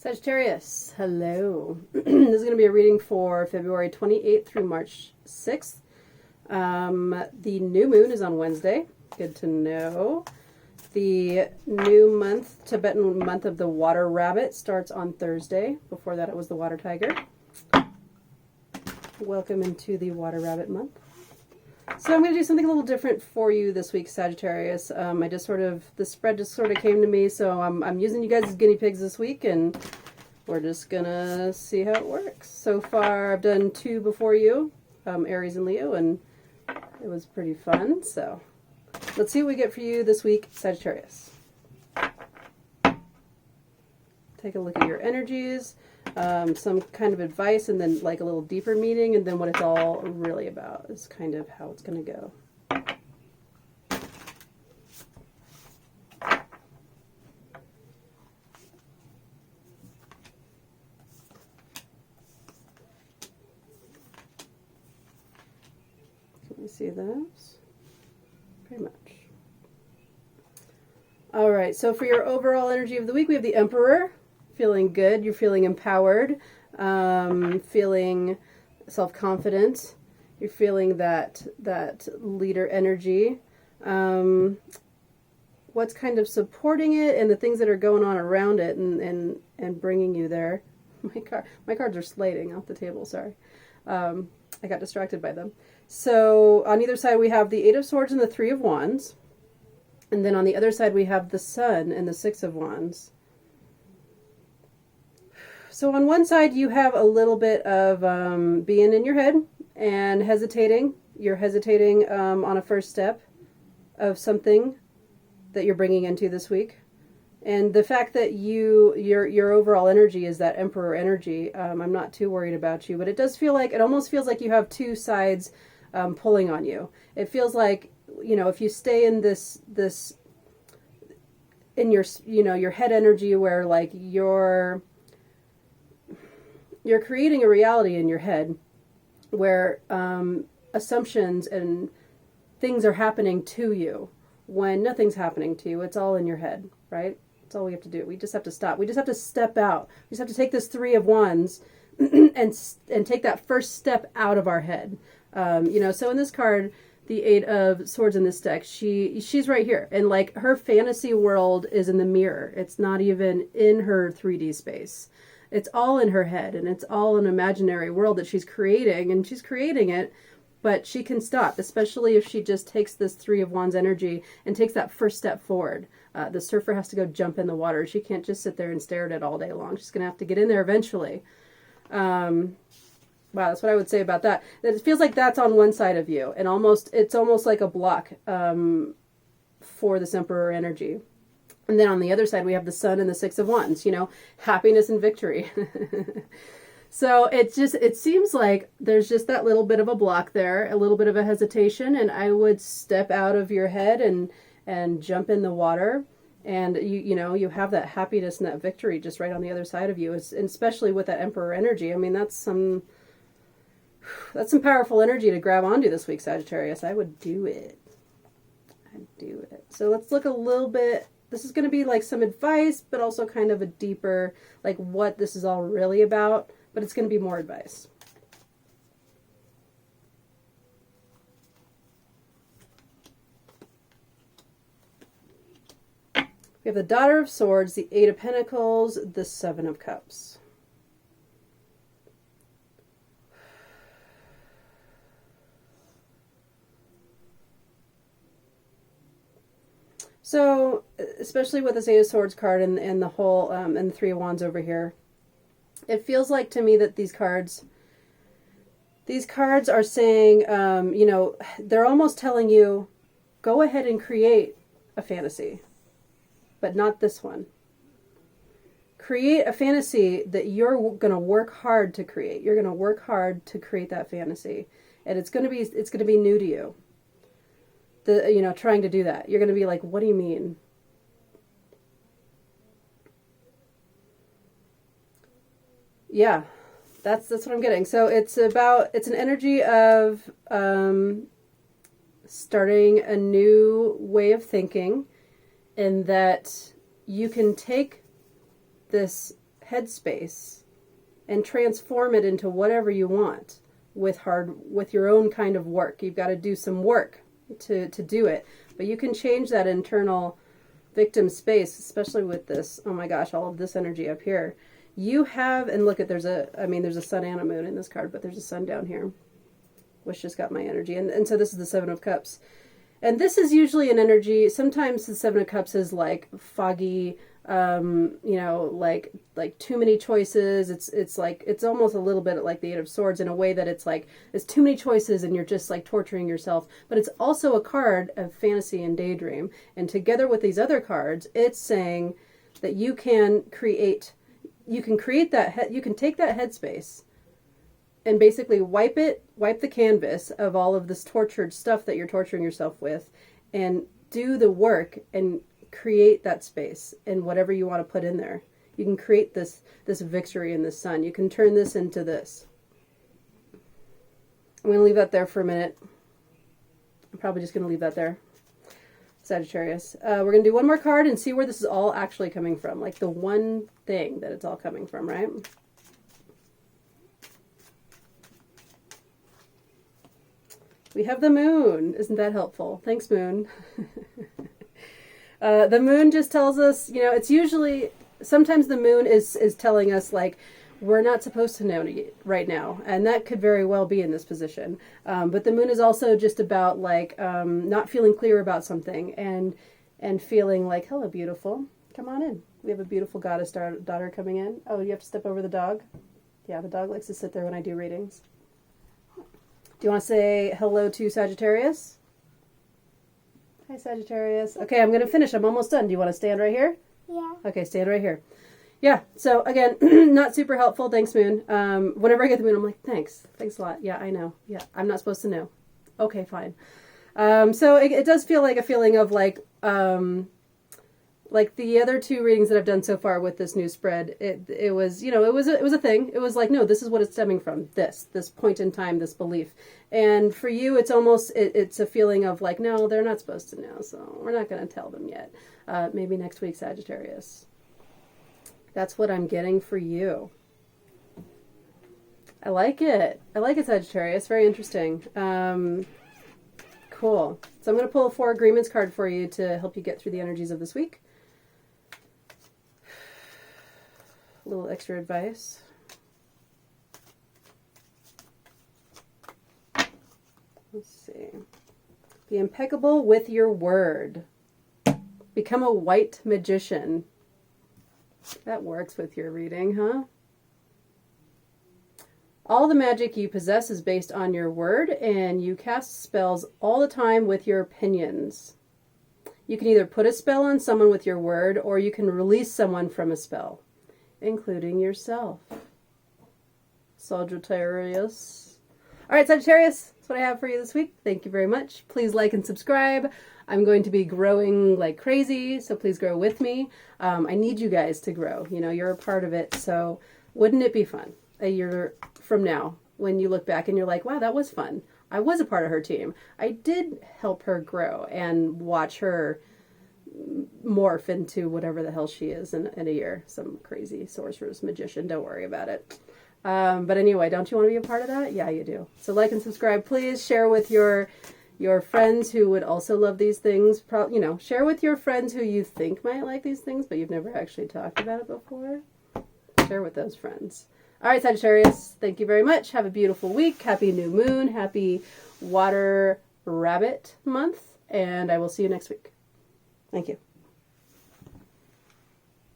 Sagittarius, hello. This is going to be a reading for February 28th through March 6th. The new moon is on Wednesday. Good to know. The new month, Tibetan month of the water rabbit, starts on Thursday. Before that, it was the water tiger. Welcome into the water rabbit month. So I'm going to do something a little different for you this week, Sagittarius. The spread just sort of came to me, so I'm using you guys as guinea pigs this week, and we're just going to see how it works. So far, I've done 2 before you, Aries and Leo, and it was pretty fun. So let's see what we get for you this week, Sagittarius. Take a look at your energies. Some kind of advice, and then like a little deeper meaning, and then what it's all really about is kind of how it's going to go. Can we see those? Pretty much. All right, so for your overall energy of the week, we have the Emperor. Feeling good, you're feeling empowered, feeling self-confident, you're feeling that leader energy. What's kind of supporting it and the things that are going on around it and bringing you there. My cards are slating off the table, sorry. I got distracted by them. So on either side we have the 8 of Swords and the 3 of Wands. And then on the other side we have the Sun and the 6 of Wands. So on one side you have a little bit of being in your head and hesitating. You're hesitating on a first step of something that you're bringing into this week. And the fact that your overall energy is that Emperor energy, I'm not too worried about you, but it almost feels like you have 2 sides pulling on you. It feels like, if you stay in this in your head energy where like you're creating a reality in your head where assumptions and things are happening to you when nothing's happening to you. It's all in your head, right? That's all we have to do. We just have to stop. We just have to step out. We just have to take this 3 of Wands and take that first step out of our head. So in this card, the 8 of Swords in this deck, she's right here. And like her fantasy world is in the mirror. It's not even in her 3D space. It's all in her head, and it's all an imaginary world that she's creating, and she's creating it, but she can stop, especially if she just takes this 3 of Wands energy and takes that first step forward. The surfer has to go jump in the water. She can't just sit there and stare at it all day long. She's going to have to get in there eventually. Wow, that's what I would say about that. It feels like that's on one side of you, and it's almost like a block for this Emperor energy. And then on the other side, we have the Sun and the 6 of Wands, happiness and victory. So it seems like there's just that little bit of a block there, a little bit of a hesitation, and I would step out of your head and jump in the water. And you have that happiness and that victory just right on the other side of you, and especially with that Emperor energy. I mean, that's some powerful energy to grab onto this week, Sagittarius. I would do it. I'd do it. So let's look a little bit. This is going to be like some advice, but also kind of a deeper, like what this is all really about, but it's going to be more advice. We have the Daughter of Swords, the 8 of Pentacles, the 7 of Cups. So, especially with this 8 of Swords card and the whole, and the 3 of Wands over here, it feels like to me that these cards are saying, they're almost telling you, go ahead and create a fantasy, but not this one. Create a fantasy that you're going to work hard to create. You're going to work hard to create that fantasy, and it's going to be new to you. Trying to do that. You're going to be like, what do you mean? Yeah, that's what I'm getting. So it's an energy of starting a new way of thinking, and that you can take this headspace and transform it into whatever you want with your own kind of work. You've got to do some work to do it. But you can change that internal victim space, especially with this, oh my gosh, all of this energy up here. You have, and look at, there's a sun and a moon in this card, but there's a sun down here, which just got my energy. And so this is the Seven of Cups. And this is usually an energy, sometimes the Seven of Cups is like foggy, like too many choices. It's almost a little bit like the Eight of Swords in a way that it's like, there's too many choices and you're just like torturing yourself. But it's also a card of fantasy and daydream. And together with these other cards, it's saying that you can take that headspace and basically wipe the canvas of all of this tortured stuff that you're torturing yourself with, and do the work and create that space and whatever you want to put in there. You can create this victory in the sun. You can turn this into this. I'm going to leave that there for a minute. I'm probably just going to leave that there. Sagittarius. We're going to do one more card and see where this is all actually coming from. Like the one thing that it's all coming from, right? We have the moon. Isn't that helpful? Thanks, moon. The moon just tells us, it's usually, sometimes the moon is telling us, like, we're not supposed to know right now. And that could very well be in this position. But the moon is also just about, like, not feeling clear about something and feeling like, hello, beautiful. Come on in. We have a beautiful goddess daughter coming in. Oh, you have to step over the dog? Yeah, the dog likes to sit there when I do readings. Do you want to say hello to Sagittarius? Hi, Sagittarius. Okay, I'm going to finish. I'm almost done. Do you want to stand right here? Yeah. Okay, stand right here. Yeah, so again, not super helpful. Thanks, moon. Whenever I get the moon, I'm like, thanks. Thanks a lot. Yeah, I know. Yeah, I'm not supposed to know. Okay, fine. So it does feel like a feeling of like the other two readings that I've done so far with this new spread, it was a thing. It was like, no, this is what it's stemming from. This point in time, this belief. And for you, it's almost, it's a feeling of like, no, they're not supposed to know. So we're not going to tell them yet. Maybe next week, Sagittarius. That's what I'm getting for you. I like it. I like it, Sagittarius. Very interesting. Cool. So I'm going to pull a 4 agreements card for you to help you get through the energies of this week. A little extra advice. Let's see. Be impeccable with your word. Become a white magician. That works with your reading, huh? All the magic you possess is based on your word, and you cast spells all the time with your opinions. You can either put a spell on someone with your word, or you can release someone from a spell, including yourself. Sagittarius. All right, Sagittarius, that's what I have for you this week. Thank you very much. Please like and subscribe. I'm going to be growing like crazy, so please grow with me. I need you guys to grow. You're a part of it, so wouldn't it be fun a year from now when you look back and you're like, wow, that was fun. I was a part of her team. I did help her grow and watch her morph into whatever the hell she is in a year. Some crazy sorceress magician. Don't worry about it. But anyway, don't you want to be a part of that? Yeah, you do. So like and subscribe, please. Share with your friends who would also love these things. Share with your friends who you think might like these things, but you've never actually talked about it before. Share with those friends. All right, Sagittarius, thank you very much. Have a beautiful week. Happy new moon. Happy water rabbit month. And I will see you next week. Thank you.